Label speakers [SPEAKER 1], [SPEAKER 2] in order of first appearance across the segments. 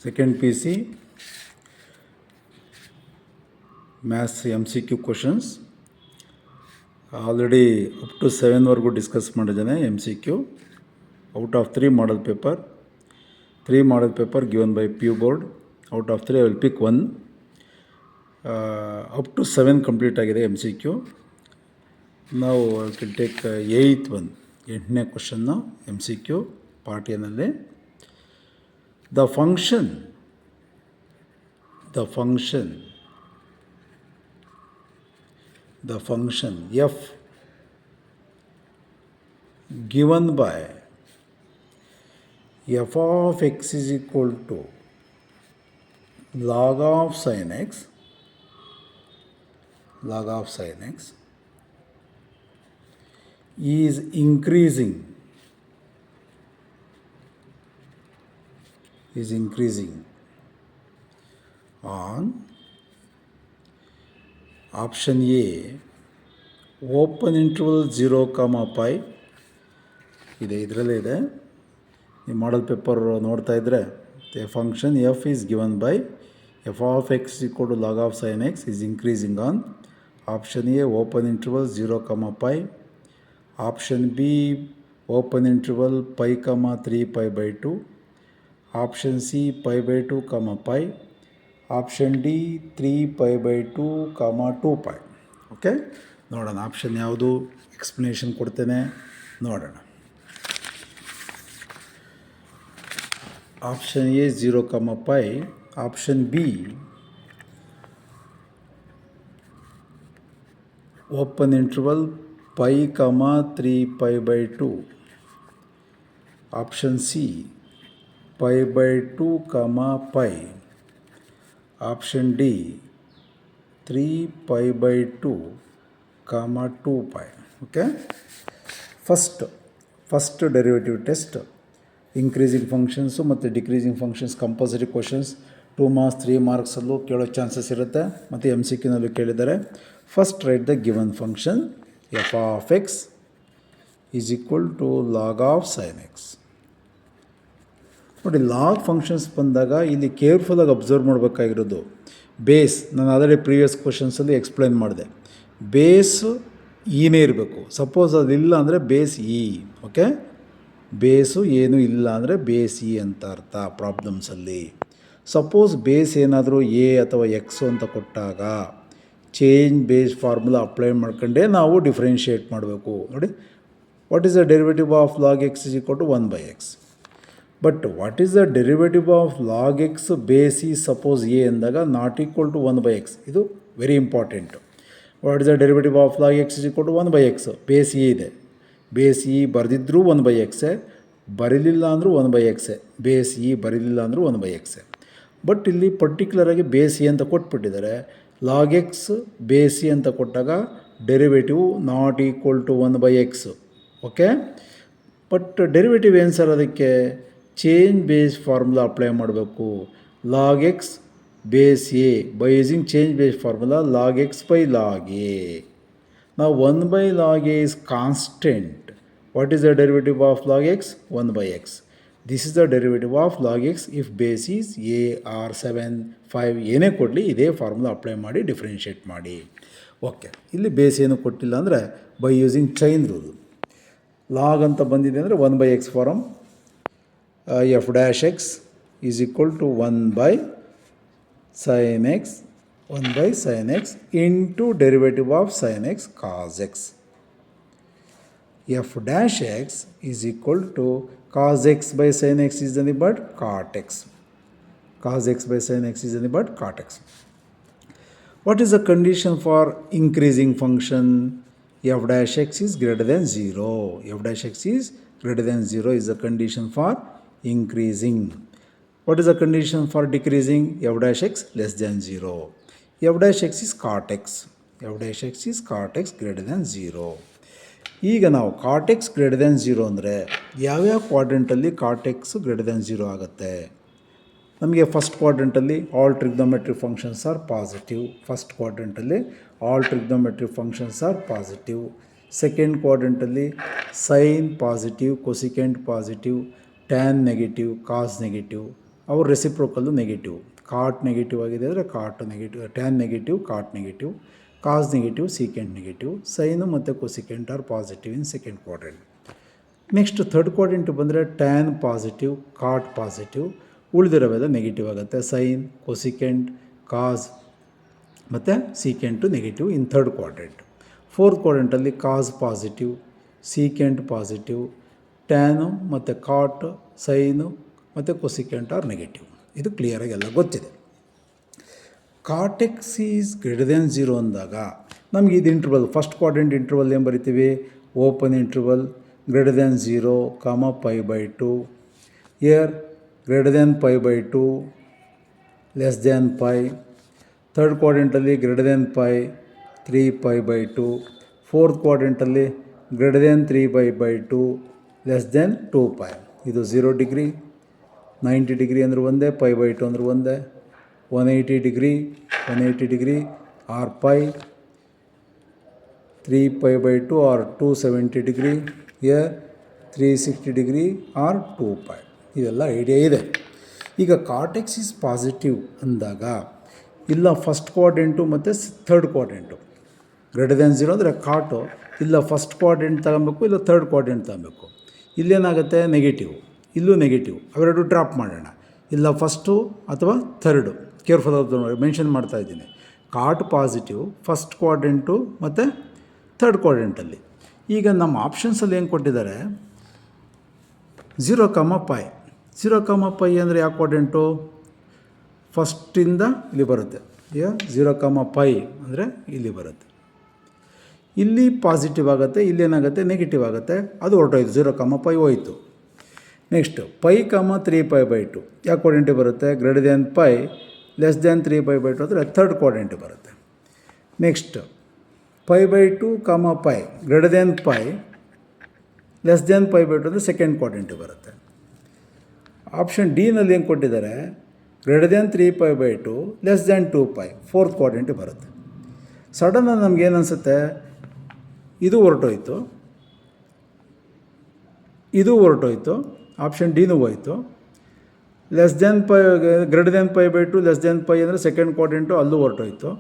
[SPEAKER 1] Second PC Maths MCQ questions. Already up to 7 ವರೆಗೂ discuss ಮಾಡಿದ್ದೇನೆ MCQ. Out of 3 model paper, 3 model paper given by PU board. Out of 3 I will pick one. Up to 7 complete ಆಗಿದೆ MCQ. Now I will take 8th one. 8ನೇ question MCQ part ಎನಲ್ಲಿ. The function f given by f of x is equal to log of sin x is increasing on option A open interval 0, pi ಇದೆ, ಇದರಲ್ಲೇ ಇದೆ. ಈ ಮಾಡಲ್ paper ನೋಡ್ತಾ ಇದ್ದರೆ the function f is given by f of x equal to log of sine x is increasing on option a open interval 0, pi, option b open interval pi, 3π/2, option c π/2, pi, option d 3π/2, 2π. Okay, ನೋಡೋಣ option ಯಾವುದು, explanation ಕೊಡ್ತೇನೆ, ನೋಡೋಣ. Option a 0, pi, option b open interval pi, 3π/2, option c π/2, pi, option d 3π/2, 2π. Okay, first derivative test. Increasing functions ಮತ್ತು decreasing functions compulsory questions 2 marks 3 ಮಾರ್ಕ್ಸಲ್ಲೂ ಕೇಳೋ chances ಇರುತ್ತೆ, ಮತ್ತು MCQನಲ್ಲೂ ಕೇಳಿದ್ದಾರೆ. First write the given function f of x is equal to log of sine x. ನೋಡಿ, log functions ಬಂದಾಗ ಇಲ್ಲಿ ಕೇರ್ಫುಲ್ಲಾಗಿ ಅಬ್ಸರ್ವ್ ಮಾಡಬೇಕಾಗಿರೋದು ಬೇಸ್. ನಾನು ಆಲ್ರೆಡಿ ಪ್ರೀವಿಯಸ್ ಕ್ವಶನ್ಸಲ್ಲಿ ಎಕ್ಸ್ಪ್ಲೈನ್ ಮಾಡಿದೆ. ಬೇಸು ಈನೇ ಇರಬೇಕು. ಸಪೋಸ್ ಅದಿಲ್ಲ ಅಂದರೆ ಬೇಸ್ ಇ. ಓಕೆ, ಬೇಸು ಏನೂ ಇಲ್ಲ ಅಂದರೆ ಬೇಸ್ ಇ ಅಂತ ಅರ್ಥ ಪ್ರಾಬ್ಲಮ್ಸಲ್ಲಿ. ಸಪೋಸ್ ಬೇಸ್ ಏನಾದರೂ ಎ ಅಥವಾ ಎಕ್ಸು ಅಂತ ಕೊಟ್ಟಾಗ ಚೇಂಜ್ ಬೇಸ್ ಫಾರ್ಮುಲಾ ಅಪ್ಲೈ ಮಾಡ್ಕೊಂಡೇ ನಾವು ಡಿಫ್ರೆನ್ಷಿಯೇಟ್ ಮಾಡಬೇಕು. ನೋಡಿ, what is the derivative of log x is equal to 1/x. But what is the derivative of log x base ಈ ಸಪೋಸ್ ಎ ಅಂದಾಗ ನಾಟ್ ಈಕ್ವಲ್ ಟು 1/x. ಇದು very important. What is the derivative of log x is equal to 1/x. Base e ಇದೆ, base e ಬರೆದಿದ್ರೂ 1/x, ಬರೀಲಿಲ್ಲ ಅಂದರೂ 1/x, base E ಬರೀಲಿಲ್ಲ ಅಂದರೂ 1/x. But ಇಲ್ಲಿ ಪರ್ಟಿಕ್ಯುಲರಾಗಿ base e ಅಂತ ಕೊಟ್ಬಿಟ್ಟಿದ್ದಾರೆ. Log x base e ಅಂತ ಕೊಟ್ಟಾಗ derivative not equal to 1/x. Okay, but derivative ಏನು sir, ಅದಕ್ಕೆ ಚೇಂಜ್ ಬೇಸ್ ಫಾರ್ಮುಲಾ ಅಪ್ಲೈ ಮಾಡಬೇಕು. Log x base a by using change base formula log x by log a. Now 1/log a is constant. What is the derivative of log x? 1/x. This is the derivative of log x if base is a or 7, 5 ಏನೇ ಕೊಡಲಿ ಇದೇ formula apply ಮಾಡಿ differentiate ಮಾಡಿ. Okay, ಇಲ್ಲಿ base ಏನು ಕೊಟ್ಟಿಲ್ಲ ಅಂದರೆ by using chain rule log ಅಂತ ಬಂದಿದೆ ಅಂದರೆ 1/x form f dash x is equal to 1/sin x into derivative of sin x cos x. F dash x is equal to cos x by sin x is nothing but cot x. Cos x by sin x is nothing but cot x. What is the condition for increasing function? F dash x is greater than 0. F dash x is greater than 0 is the condition for increasing. What is the condition for decreasing? F dash x less than 0. F dash x is cot x. F dash x is cot x greater than 0. ಈಗ ನಾವು cot x greater than 0 ಅಂದರೆ ಯಾವ್ಯಾವ ಕ್ವಾಡ್ರೆಂಟಲ್ಲಿ cot x greater than 0 ಆಗುತ್ತೆ? ನಮಗೆ first ಕ್ವಾಡ್ರೆಂಟಲ್ಲಿ all trigonometric functions are positive. First ಕ್ವಾಡ್ರೆಂಟಲ್ಲಿ all trigonometric functions are positive. Second ಕ್ವಾಡ್ರೆಂಟಲ್ಲಿ sine positive, cosecant positive, tan negative, cos negative. ಅವ್ರ ರೆಸಿಪ್ರೋಕಲ್ಲು ನೆಗೆಟಿವ್. ಕಾಟ್ ನೆಗೆಟಿವ್ ಆಗಿದೆ ಅಂದರೆ cot negative, tan negative, cot negative, cos negative, secant negative, sine ಮತ್ತು cosecant are positive in second quadrant. Next third quadrant ಬಂದರೆ tan positive, cot positive, ಉಳಿದಿರೋವೆಲ್ಲ negative ಆಗುತ್ತೆ. Sine, cosecant, cos ಮತ್ತು secant negative ಇನ್ third quadrant. Fourth ಕ್ವಾಡ್ರೆಂಟಲ್ಲಿ cos positive, secant positive, tan ಮತ್ತು cot, sine ಮತ್ತು cosecant are negative. ಇದು ಕ್ಲಿಯರಾಗಿ ಎಲ್ಲ ಗೊತ್ತಿದೆ. ಕಾಟೆಕ್ಸ್ ಈಸ್ ಗ್ರೇಟರ್ ದೆನ್ 0 ಅಂದಾಗ ನಮಗೆ ಇದು ಇಂಟರ್ವಲ್, ಫಸ್ಟ್ ಕ್ವಾಡ್ರೆಂಟ್ ಇಂಟರ್ವಲ್ ಏನು ಬರಿತೀವಿ? ಓಪನ್ ಇಂಟರ್ವಲ್ ಗ್ರೇಟರ್ ದೆನ್ 0, π/2, ಇಯರ್ greater than π/2, less than π. Third ಕ್ವಾಡ್ರೆಂಟಲ್ಲಿ ಗ್ರೇಟರ್ ದೆನ್ π, 3π/2. ಫೋರ್ತ್ ಕ್ವಾಡ್ರೆಂಟಲ್ಲಿ ಗ್ರೇಟರ್ ದೆನ್ 3π/2, ಲೆಸ್ ದೆನ್ 2π. ಇದು 0 ಡಿಗ್ರಿ, 90 ಡಿಗ್ರಿ ಅಂದ್ರೆ ಒಂದೇ, π/2 ಅಂದ್ರೆ ಒಂದೇ, 180 ಡಿಗ್ರಿ ಆರ್ π, 3π/2 ಆರ್ 270 ಡಿಗ್ರಿ, ಇಯರ್ 360 ಡಿಗ್ರಿ ಆರ್ 2π. ಇದೆಲ್ಲ ಐಡಿಯಾ ಇದೆ. ಈಗ ಕಾಟೆಕ್ಸ್ ಈಸ್ ಪಾಸಿಟಿವ್ ಅಂದಾಗ ಇಲ್ಲ ಫಸ್ಟ್ ಕ್ವಾಡ್ರೆಂಟು ಮತ್ತು ಥರ್ಡ್ ಕ್ವಾಡ್ರೆಂಟು ಗ್ರೇಟರ್ ದೆನ್ 0 ಅಂದರೆ ಕಾಟು, ಇಲ್ಲ ಫಸ್ಟ್ ಕ್ವಾಡ್ರೆಂಟ್ ತಗೊಬೇಕು, ಇಲ್ಲ ಥರ್ಡ್ ಕ್ವಾಡ್ರೆಂಟ್ ತಗೊಬೇಕು. ಇಲ್ಲೇನಾಗುತ್ತೆ? ನೆಗೆಟಿವ್, ಇಲ್ಲೂ ನೆಗೆಟಿವ್, ಅವೆರಡು ಡ್ರಾಪ್ ಮಾಡೋಣ. ಇಲ್ಲ ಫಸ್ಟು ಅಥವಾ ಥರ್ಡು, ಕೇರ್ಫುಲ್ ಆಗಿ ಮೆನ್ಷನ್ ಮಾಡ್ತಾಯಿದ್ದೀನಿ. ಕಾಟ್ ಪಾಸಿಟಿವ್ ಫಸ್ಟ್ ಕ್ವಾಡ್ರೆಂಟು ಮತ್ತು ಥರ್ಡ್ ಕ್ವಾಡ್ರೆಂಟಲ್ಲಿ. ಈಗ ನಮ್ಮ ಆಪ್ಷನ್ಸಲ್ಲಿ ಏನು ಕೊಟ್ಟಿದ್ದಾರೆ? 0, π. 0, π ಅಂದರೆ ಯಾವ ಕ್ವಾಡ್ರೆಂಟು? ಫಸ್ಟಿಂದ ಇಲ್ಲಿ ಬರುತ್ತೆ. ಈಗ 0, π ಅಂದರೆ ಇಲ್ಲಿ ಬರುತ್ತೆ. ಇಲ್ಲಿ ಪಾಸಿಟಿವ್ ಆಗುತ್ತೆ, ಇಲ್ಲೇನಾಗುತ್ತೆ? ನೆಗೆಟಿವ್ ಆಗುತ್ತೆ. ಅದು ಹೊರಟೋಯ್ತು, 0, π ಹೋಯಿತು. ನೆಕ್ಸ್ಟ್ π, 3π/2 ಯಾವ ಕ್ವಾಡ್ರೆಂಟಿಗೆ ಬರುತ್ತೆ? ಗ್ರೇಟರ್ ದೆನ್ π, ಲೆಸ್ ದೆನ್ 3π/2 ಅಂದರೆ ಥರ್ಡ್ ಕ್ವಾಡ್ರೆಂಟಿಗೆ ಬರುತ್ತೆ. Next π/2, π greater than π, less than π/2 ಅಂದರೆ ಸೆಕೆಂಡ್ ಕ್ವಾಡ್ರೆಂಟಿಗೆ ಬರುತ್ತೆ. ಆಪ್ಷನ್ ಡಿನಲ್ಲಿ ಏನು ಕೊಟ್ಟಿದ್ದಾರೆ? Greater than 3π/2, less than 2π, fourth ಕ್ವಾಡ್ರೆಂಟಿಗೆ ಬರುತ್ತೆ. ಸಡನ್ನಾಗಿ ನಮಗೇನು ಅನಿಸುತ್ತೆ? ಇದು ಹೊರಟೋಯ್ತು, ಇದು ಹೊರಟೋಯ್ತು, ಆಪ್ಷನ್ ಡಿನೂ ಹೋಯಿತು. Less than pi, greater than π/2, less than π ಅಂದರೆ ಸೆಕೆಂಡ್ ಕ್ವಾಡ್ರೆಂಟು, ಅಲ್ಲೂ ಹೊರಟೋಯ್ತು.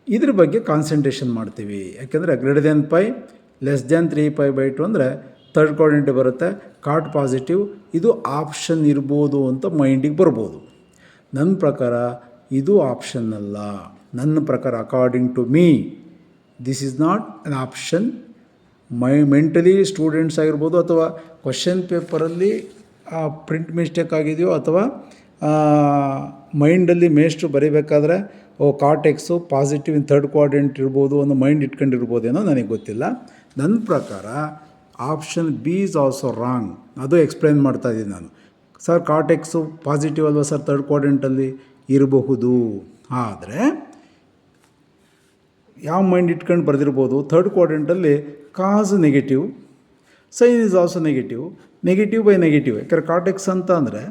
[SPEAKER 1] ಇದ್ರ ಬಗ್ಗೆ ಕಾನ್ಸಂಟ್ರೇಷನ್ ಮಾಡ್ತೀವಿ. ಯಾಕೆಂದರೆ ಗ್ರೇಟರ್ ದೆನ್ π, ಲೆಸ್ ದೆನ್ 3π/2 ಅಂದರೆ ಥರ್ಡ್ ಕ್ವಾಡ್ರೆಂಟಿಗೆ ಬರುತ್ತೆ. ಕಾಟ್ ಪಾಸಿಟಿವ್, ಇದು ಆಪ್ಷನ್ ಇರ್ಬೋದು ಅಂತ ಮೈಂಡಿಗೆ ಬರ್ಬೋದು. ನನ್ನ ಪ್ರಕಾರ ಇದು ಆಪ್ಷನ್ ಅಲ್ಲ. ನನ್ನ ಪ್ರಕಾರ according to me this is not an option. Mentally students ಆಗಿರ್ಬೋದು, ಅಥವಾ ಕ್ವಶನ್ ಪೇಪರಲ್ಲಿ ಪ್ರಿಂಟ್ ಮಿಸ್ಟೇಕ್ ಆಗಿದೆಯೋ, ಅಥವಾ ಮೈಂಡಲ್ಲಿ ಮೇಷ್ಟ್ರು ಬರೀಬೇಕಾದ್ರೆ cot x positive in third quadrant ಇರ್ಬೋದು ಅನ್ನೋ ಮೈಂಡ್ ಇಟ್ಕೊಂಡಿರ್ಬೋದೇನೋ ನನಗೆ ಗೊತ್ತಿಲ್ಲ. ನನ್ನ ಪ್ರಕಾರ option b is also wrong. ಅದು ಎಕ್ಸ್ಪ್ಲೈನ್ ಮಾಡ್ತಾಯಿದ್ದೀನಿ ನಾನು. ಸರ್ ಕಾಟೆಕ್ಸು ಪಾಸಿಟಿವ್ ಅಲ್ವಾ ಸರ್ ಥರ್ಡ್ ಕ್ವಾಡ್ರೆಂಟಲ್ಲಿ? ಇರಬಹುದು. ಆದರೆ ಯಾವ ಮೈಂಡ್ ಇಟ್ಕೊಂಡು ಬರೆದಿರ್ಬೋದು? ಥರ್ಡ್ ಕ್ವಾಡ್ರೆಂಟಲ್ಲಿ cos negative, sine is also negative, negative by negative. ಯಾಕಂದರೆ ಕಾಟೆಕ್ಸ್ ಅಂತ ಅಂದರೆ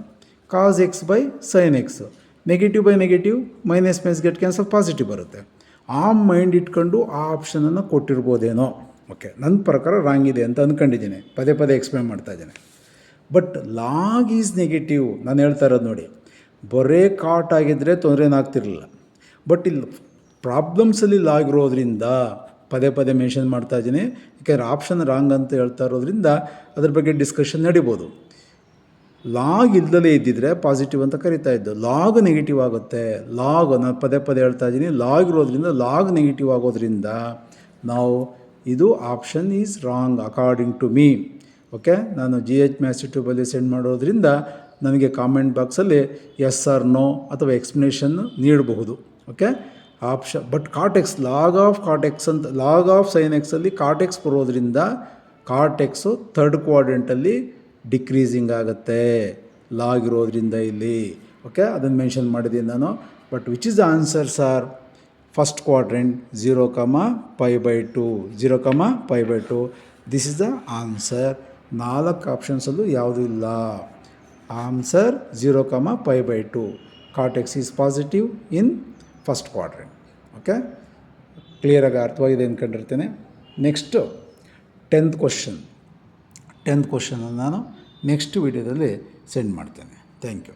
[SPEAKER 1] cos x by sine x, negative by negative, minus minus get cancel, positive ಬರುತ್ತೆ. ಆ ಮೈಂಡ್ ಇಟ್ಕೊಂಡು ಆ ಆಪ್ಷನನ್ನು ಕೊಟ್ಟಿರ್ಬೋದೇನೋ. ಓಕೆ, ನನ್ನ ಪ್ರಕಾರ ರಾಂಗ್ ಇದೆ ಅಂತ ಅಂದ್ಕೊಂಡಿದ್ದೀನಿ, ಪದೇ ಪದೇ ಎಕ್ಸ್ಪ್ಲೇನ್ ಮಾಡ್ತಾಯಿದ್ದೀನಿ. But log is negative. ನಾನು ಹೇಳ್ತಾ ಇರೋದು ನೋಡಿ, ಬರೇ ಕಾಟ್ ಆಗಿದ್ದರೆ ತೊಂದರೆನಾಗ್ತಿರಲಿಲ್ಲ. ಬಟ್ ಇಲ್ಲಿ ಪ್ರಾಬ್ಲಮ್ಸಲ್ಲಿ ಲಾಗ್ ಇರೋದ್ರಿಂದ ಪದೇ ಪದೇ ಮೆನ್ಷನ್ ಮಾಡ್ತಾಯಿದ್ದೀನಿ. ಯಾಕೆಂದರೆ ಆಪ್ಷನ್ ರಾಂಗ್ ಅಂತ ಹೇಳ್ತಾ ಇರೋದ್ರಿಂದ ಅದ್ರ ಬಗ್ಗೆ ಡಿಸ್ಕಷನ್ ನಡಿಬೋದು. ಲಾಗ್ ಇಲ್ದಲೇ ಇದ್ದಿದ್ರೆ ಪಾಸಿಟಿವ್ ಅಂತ ಕರಿತಾ ಇದ್ದು, ಲಾಗ್ ನೆಗೆಟಿವ್ ಆಗುತ್ತೆ. ಲಾಗ್, ನಾನು ಪದೇ ಪದೇ ಹೇಳ್ತಾ ಇದ್ದೀನಿ, ಲಾಗ್ ಇರೋದ್ರಿಂದ ಲಾಗ್ ನೆಗೆಟಿವ್ ಆಗೋದ್ರಿಂದ ನಾವು ಇದು option is wrong according to me. Okay, ನಾನು GH ಮ್ಯಾಥ್ಸ್ ಯೂಟ್ಯೂಬಲ್ಲಿ ಸೆಂಡ್ ಮಾಡೋದ್ರಿಂದ ನನಗೆ ಕಾಮೆಂಟ್ ಬಾಕ್ಸಲ್ಲಿ ಎಸ್ ಆರ್ ನೋ ಅಥವಾ ಎಕ್ಸ್ಪ್ಲನೇಷನ್ ನೀಡಬಹುದು. Okay, option but cot x, log of cot x ಅಂತ, ಲಾಗ್ ಆಫ್ ಸೈನ್ ಎಕ್ಸಲ್ಲಿ ಕಾಟೆಕ್ಸ್ ಬರೋದ್ರಿಂದ ಕಾಟೆಕ್ಸು ಥರ್ಡ್ ಕ್ವಾಡ್ರೆಂಟಲ್ಲಿ ಡಿಕ್ರೀಸಿಂಗ್ ಆಗುತ್ತೆ, ಲಾಗ್ ಇರೋದ್ರಿಂದ ಇಲ್ಲಿ. ಓಕೆ, ಅದನ್ನು ಮೆನ್ಷನ್ ಮಾಡಿದ್ದೀನಿ ನಾನು. But which is the answers are first quadrant 0, π/2, 0, π/2. This is the answer. 4 ಆಪ್ಷನ್ಸಲ್ಲೂ ಯಾವುದೂ ಇಲ್ಲ. Answer 0, π/2. Cot x is positive in first quadrant. Okay, ಕ್ಲಿಯರಾಗಿ ಅರ್ಥವಾಗಿದೆ ಅಂದ್ಕೊಂಡಿರ್ತೇನೆ. Next 10th question. 10th ಕ್ವಶನನ್ನು ನಾನು ನೆಕ್ಸ್ಟ್ ವೀಡಿಯೋದಲ್ಲಿ ಸೆಂಡ್ ಮಾಡ್ತೇನೆ. Thank you.